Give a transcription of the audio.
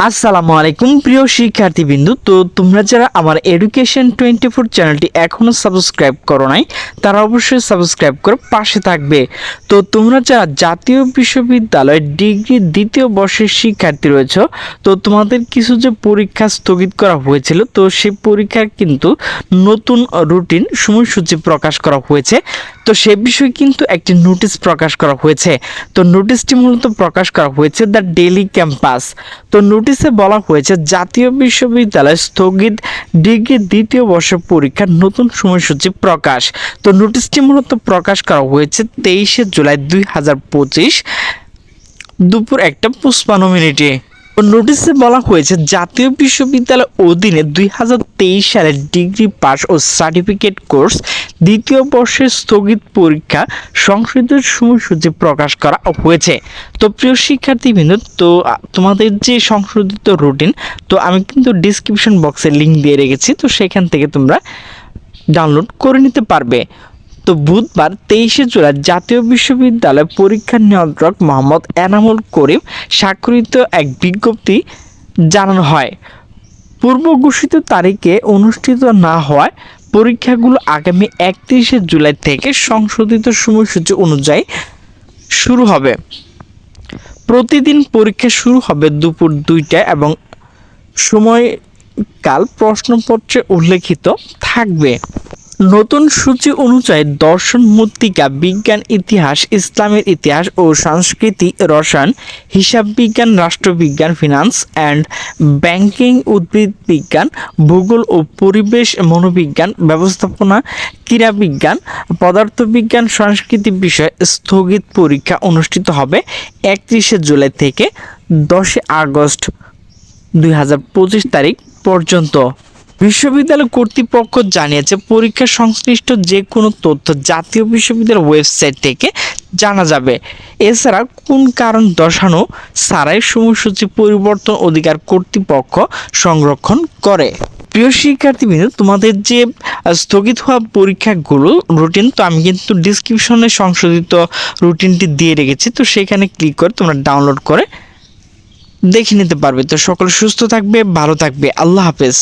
আসসালামু আলাইকুম প্রিয় শিক্ষার্থীবৃন্দ। তো তোমরা যারা আমার এডুকেশন 24 চ্যানেলটি এখনো সাবস্ক্রাইব করো নাই তারা অবশ্যই সাবস্ক্রাইব করে পাশে থাকবে। তো তোমরা যারা জাতীয় বিশ্ববিদ্যালয় ডিগ্রি দ্বিতীয় বর্ষের শিক্ষার্থী রয়েছে, তো তোমাদের কিছু যে পরীক্ষা স্থগিত করা হয়েছিল, তো সেই পরীক্ষার কিন্তু নতুন রুটিন সময়সূচি প্রকাশ করা হয়েছে। তো সে বিষয়ে কিন্তু একটি নোটিশ প্রকাশ করা হয়েছে। তো নোটিশটি মূলত প্রকাশ করা হয়েছে দ্য ডেইলি ক্যাম্পাস। তো নোটিশে বলা হয়েছে জাতীয় বিশ্ববিদ্যালয় স্থগিত ডিগ্রি দ্বিতীয় বর্ষের পরীক্ষার নতুন সময়সূচি প্রকাশ। তো নোটিশটি মূলত প্রকাশ করা হয়েছে 23শে জুলাই 2025 দুপুর 1:55। নোটিশে বলা হয়েছে জাতীয় বিশ্ববিদ্যালয় অধীনে 2023 সালের ডিগ্রি পাস ও সার্টিফিকেট কোর্স দ্বিতীয় বর্ষের স্থগিত পরীক্ষা সংশোধিত সময়সূচি প্রকাশ করা হয়েছে। তো প্রিয় শিক্ষার্থীবৃন্দ, তো তোমাদের যে সংশোধিত রুটিন, তো আমি কিন্তু ডিসক্রিপশন বক্সে লিঙ্ক দিয়ে রেখেছি, তো সেখান থেকে তোমরা ডাউনলোড করে নিতে পারবে। তো বুধবার 23শে জুলাই জাতীয় বিশ্ববিদ্যালয় পরীক্ষা নিয়ন্ত্রক মোহাম্মদ এনামুল করিম স্বাক্ষরিত এক বিজ্ঞপ্তি জানানো হয়, পূর্ব ঘোষিত তারিখে অনুষ্ঠিত না হওয়ায় পরীক্ষাগুলো আগামী 31শে জুলাই থেকে সংশোধিত সময়সূচি অনুযায়ী শুরু হবে। প্রতিদিন পরীক্ষা শুরু হবে দুপুর 2টায় এবং সময়কাল প্রশ্নপত্রে উল্লেখিত থাকবে। নতুন সূচি অনুযায়ী দর্শন, মৃত্তিকা বিজ্ঞান, ইতিহাস, ইসলামের ইতিহাস ও সংস্কৃতি, রসায়ন, হিসাব বিজ্ঞান, রাষ্ট্রবিজ্ঞান, ফিনান্স অ্যান্ড ব্যাংকিং, উদ্ভিদ বিজ্ঞান, ভূগোল ও পরিবেশ, মনোবিজ্ঞান, ব্যবস্থাপনা, ক্রীড়াবিজ্ঞান, পদার্থবিজ্ঞান, সংস্কৃতি বিষয়ে স্থগিত পরীক্ষা অনুষ্ঠিত হবে 31শে জুলাই থেকে 10 আগস্ট 2025 তারিখ পর্যন্ত। বিশ্ববিদ্যালয় কর্তৃপক্ষ জানিয়েছে পরীক্ষা সংশ্লিষ্ট যে কোনো তথ্য জাতীয় বিশ্ববিদ্যালয়ের ওয়েবসাইট থেকে জানা যাবে। এছাড়া কোন কারণ দর্শানো ছাড়াই সময়সূচি পরিবর্তন অধিকার কর্তৃপক্ষ সংরক্ষণ করে। প্রিয় শিক্ষার্থীবৃন্দ, তোমাদের যে স্থগিত হওয়া পরীক্ষাগুলো রুটিন, তো আমি কিন্তু ডিসক্রিপশনে সংশোধিত রুটিনটি দিয়ে রেখেছি, তো সেখানে ক্লিক করে তোমরা ডাউনলোড করে দেখে নিতে পারবে। তো সকলে সুস্থ থাকবে, ভালো থাকবে, আল্লাহ হাফেজ।